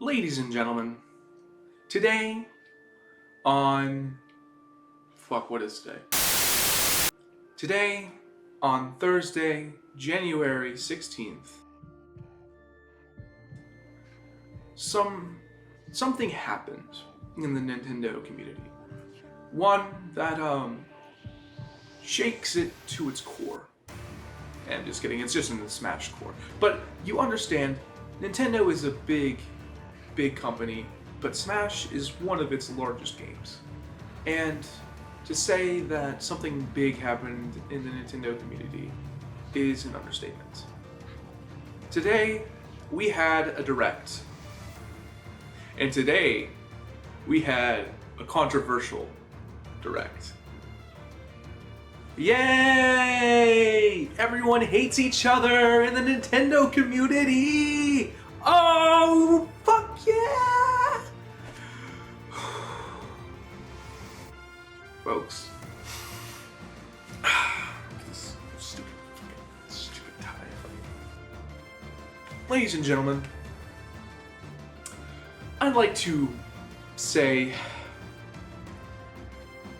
Ladies and gentlemen, today on... what is today? Today, on Thursday, January 16th, something happened in the Nintendo community. One that, shakes it to its core. And just kidding, it's just in the Smash core. But you understand, Nintendo is a big company, but Smash is one of its largest games. And to say that something big happened in the Nintendo community is an understatement. Today, we had a Direct. And today, we had a controversial Direct. Yay! Everyone hates each other in the Nintendo community! Oh, fuck yeah! Folks. This stupid tie. Ladies and gentlemen, I'd like to say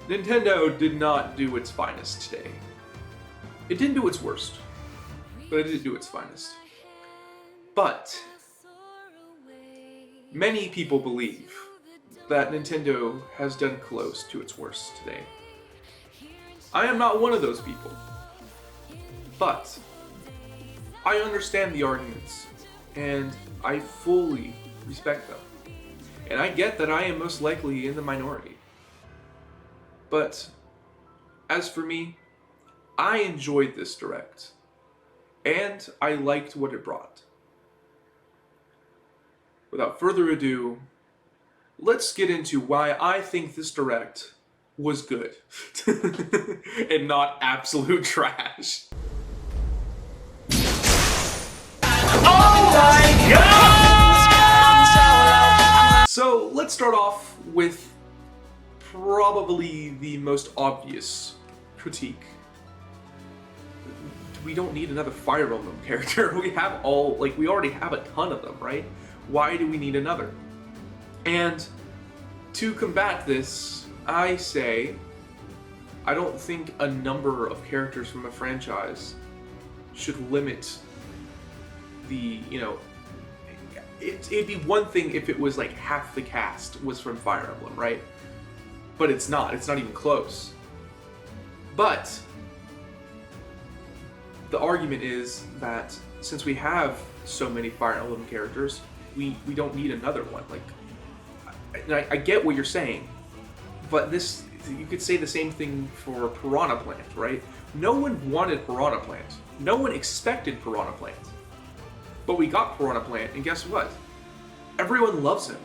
Nintendo did not do its finest today. It didn't do its worst, but it did do its finest. But many people believe that Nintendo has done close to its worst today. I am not one of those people, but I understand the arguments, and I fully respect them. And I get that I am most likely in the minority. But as for me, I enjoyed this Direct, and I liked what it brought. Without further ado, let's get into why I think this Direct was good and not absolute trash. Oh my god! So let's start off with probably the most obvious critique. We don't need another Fire Emblem character. We already have a ton of them, right? Why do we need another? And to combat this, I say, I don't think a number of characters from a franchise should limit the, it'd be one thing if it was like half the cast was from Fire Emblem, right? But it's not even close. But the argument is that since we have so many Fire Emblem characters, we don't need another one. I get what you're saying, but you could say the same thing for Piranha Plant, right? No one wanted Piranha Plant. No one expected Piranha Plant. But we got Piranha Plant, and guess what? Everyone loves him.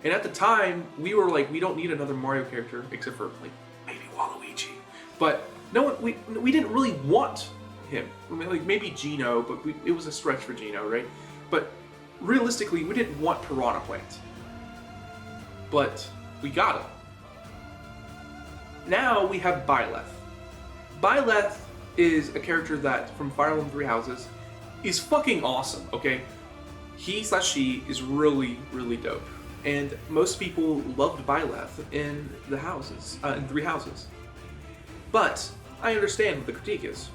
And at the time, we were like, we don't need another Mario character, except for maybe Waluigi. But no one, we didn't really want him. I mean, maybe Geno, but it was a stretch for Geno, right? But realistically, we didn't want Piranha Plant. But we got him. Now we have Byleth. Byleth is a character that, from Fire Emblem Three Houses, is fucking awesome, okay? He/she is really, really dope. And most people loved Byleth in the houses, in Three Houses. But I understand what the critique is.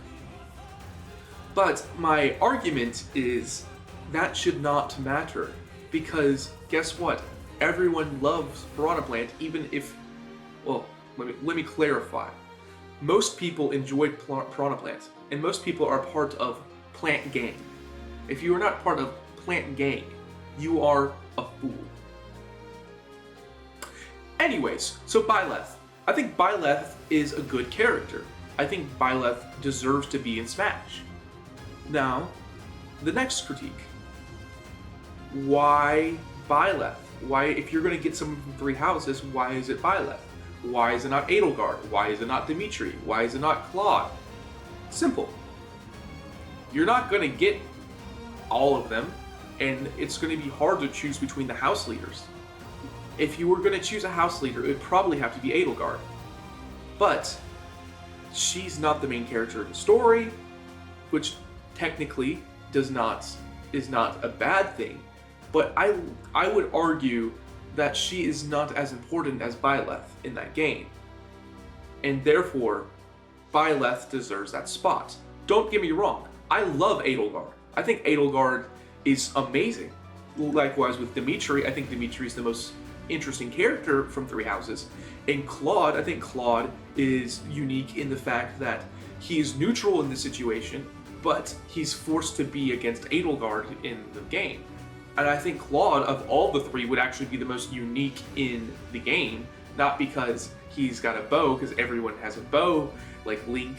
But my argument is that should not matter, because guess what? Everyone loves Piranha Plant, even if, well, let me clarify. Most people enjoyed Piranha Plant, and most people are part of Plant Gang. If you are not part of Plant Gang, you are a fool. Anyways, so Byleth. I think Byleth is a good character. I think Byleth deserves to be in Smash. Now, the next critique. Why Byleth? Why, if you're going to get someone from Three Houses, why is it Byleth? Why is it not Edelgard? Why is it not Dimitri? Why is it not Claude? Simple. You're not going to get all of them, and it's going to be hard to choose between the house leaders. If you were going to choose a house leader, it would probably have to be Edelgard. But she's not the main character in the story, which technically is not a bad thing. but I would argue that she is not as important as Byleth in that game. And therefore, Byleth deserves that spot. Don't get me wrong, I love Edelgard. I think Edelgard is amazing. Likewise with Dimitri, I think Dimitri is the most interesting character from Three Houses. And Claude, I think Claude is unique in the fact that he is neutral in the situation, but he's forced to be against Edelgard in the game. And I think Claude, of all the three, would actually be the most unique in the game, not because he's got a bow, because everyone has a bow, like Link,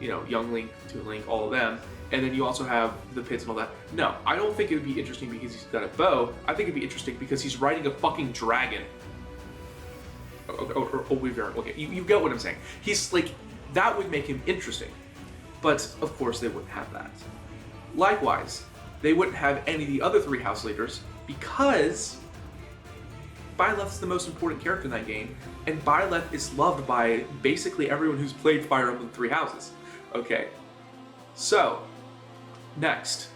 you know, young Link, Toon Link, all of them. And then you also have the pits and all that. No, I don't think it would be interesting because he's got a bow. I think it'd be interesting because he's riding a fucking dragon. Okay, you get what I'm saying. He's like, that would make him interesting. But of course they wouldn't have that. Likewise, they wouldn't have any of the other three house leaders because Byleth's the most important character in that game, and Byleth is loved by basically everyone who's played Fire Emblem Three Houses. Okay, so next,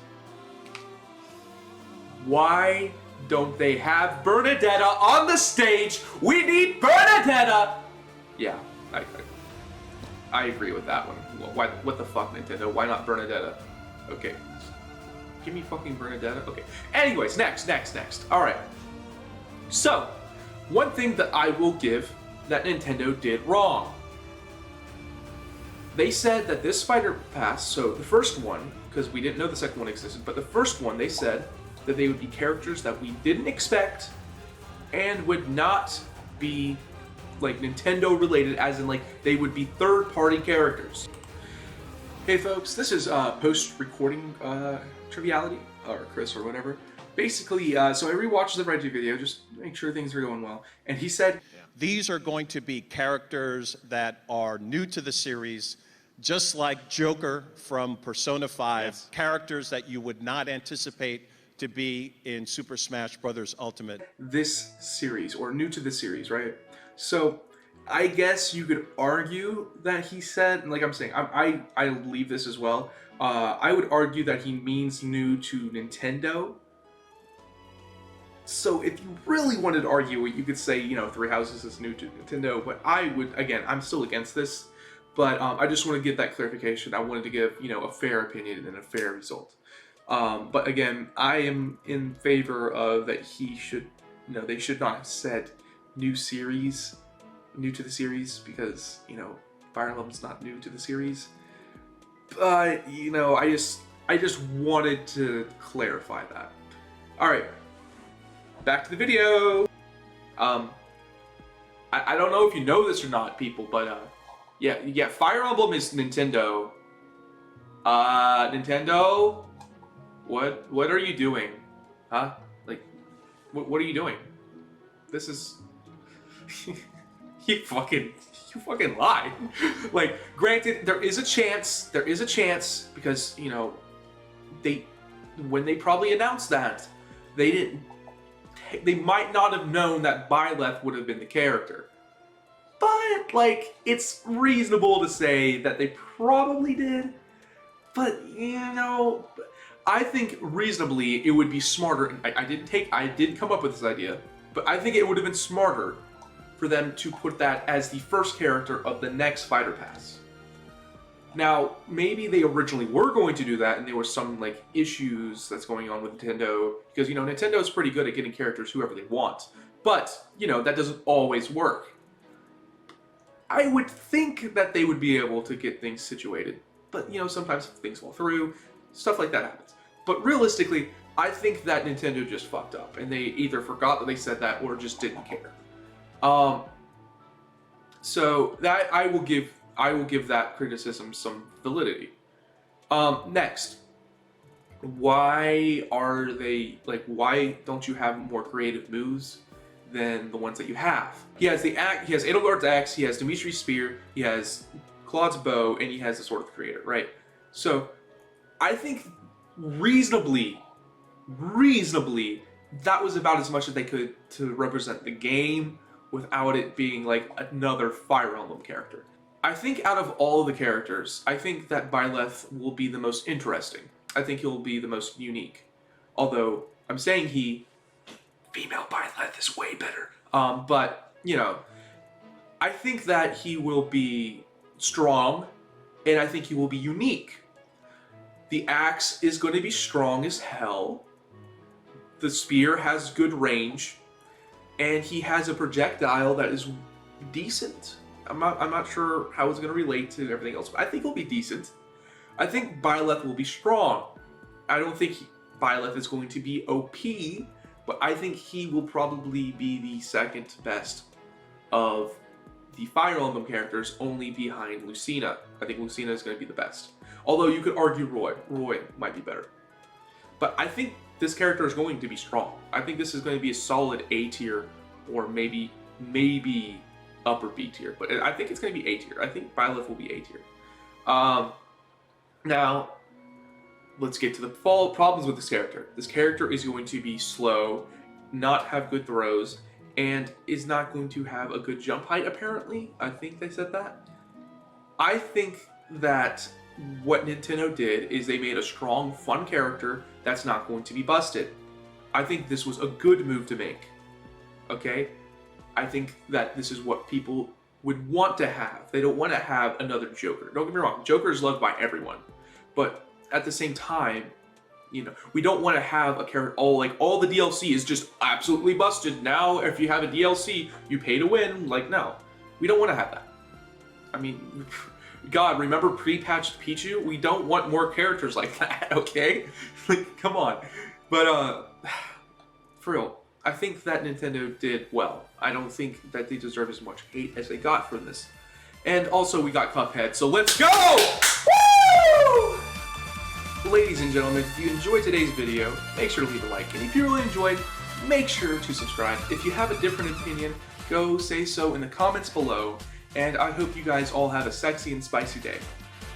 why don't they have Bernadetta on the stage? We need Bernadetta! Yeah, I agree with that one. Why? What the fuck, Nintendo? Why not Bernadetta? Okay, give me fucking Bernadetta. Okay. Anyways, next. All right. So, one thing that I will give that Nintendo did wrong. They said that this Fighter Pass, so the first one, because we didn't know the second one existed, but the first one, they said that they would be characters that we didn't expect and would not be like Nintendo related, as in like they would be third-party characters. Hey folks, this is post-recording Triviality, or Chris or whatever. Basically, so I rewatched the Reggie video, just to make sure things are going well, and he said, these are going to be characters that are new to the series, just like Joker from Persona 5, yes. Characters that you would not anticipate to be in Super Smash Bros. Ultimate. This series, or new to the series, right? So, I guess you could argue that he said, and like I'm saying, I believe this as well, I would argue that he means new to Nintendo. So if you really wanted to argue it, you could say, you know, Three Houses is new to Nintendo, but I would, again, I'm still against this, but I just want to get that clarification. I wanted to give, you know, a fair opinion and a fair result. But again, I am in favor of that he should, you know, they should not have said new series, new to the series, because, you know, Fire Emblem's not new to the series. But, you know, I just wanted to clarify that. All right. Back to the video. I don't know if you know this or not, people, but yeah, Fire Emblem is Nintendo. Nintendo, what are you doing? Huh? Like, what are you doing? This is you fucking lie. Like, granted, there is a chance because, you know, when they probably announced that, they might not have known that Byleth would have been the character. But, like, it's reasonable to say that they probably did. But, you know, I think reasonably it would be smarter. I didn't come up with this idea, but I think it would have been smarter for them to put that as the first character of the next Fighter Pass. Now, maybe they originally were going to do that, and there were some, like, issues that's going on with Nintendo, because, you know, Nintendo's pretty good at getting characters whoever they want. But, you know, that doesn't always work. I would think that they would be able to get things situated, but, you know, sometimes things fall through, stuff like that happens. But realistically, I think that Nintendo just fucked up, and they either forgot that they said that or just didn't care. So that I will give that criticism some validity. Next, why don't you have more creative moves than the ones that you have? He has Edelgard's axe, he has Dimitri's spear, he has Claude's bow, and he has the Sword of the Creator, right? So, I think reasonably, that was about as much as they could to represent the game without it being like another Fire Emblem character. I think out of all of the characters, I think that Byleth will be the most interesting. I think he'll be the most unique. Although, I'm saying female Byleth is way better. But, you know, I think that he will be strong, and I think he will be unique. The axe is going to be strong as hell. The spear has good range, and he has a projectile that is decent. I'm not sure how it's going to relate to everything else, but I think it'll be decent. I think Byleth will be strong. I don't think Byleth is going to be OP, but I think he will probably be the second best of the Fire Emblem characters, only behind Lucina. I think Lucina is going to be the best. Although you could argue Roy. Roy might be better. But I think this character is going to be strong. I think this is going to be a solid A tier, or maybe upper B tier. But I think it's going to be A tier. I think Byleth will be A tier. Now, let's get to the problems with this character. This character is going to be slow, not have good throws, and is not going to have a good jump height, apparently. I think they said that. I think that what Nintendo did is they made a strong, fun character that's not going to be busted. I think this was a good move to make. Okay? I think that this is what people would want to have. They don't want to have another Joker. Don't get me wrong, Joker is loved by everyone. But at the same time, you know, we don't want to have a character, all the DLC is just absolutely busted. Now, if you have a DLC, you pay to win. Like, no. We don't want to have that. I mean, God, remember pre-patched Pichu? We don't want more characters like that, okay? Like, come on. But, for real, I think that Nintendo did well. I don't think that they deserve as much hate as they got from this. And also, we got Cuphead, so let's go! Woo! Ladies and gentlemen, if you enjoyed today's video, make sure to leave a like. And if you really enjoyed, make sure to subscribe. If you have a different opinion, go say so in the comments below. And I hope you guys all have a sexy and spicy day.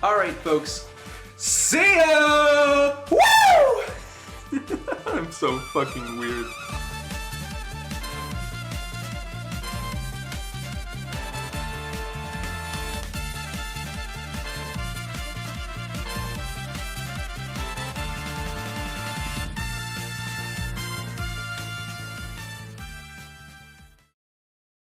Alright, folks. See ya! Woo! I'm so fucking weird.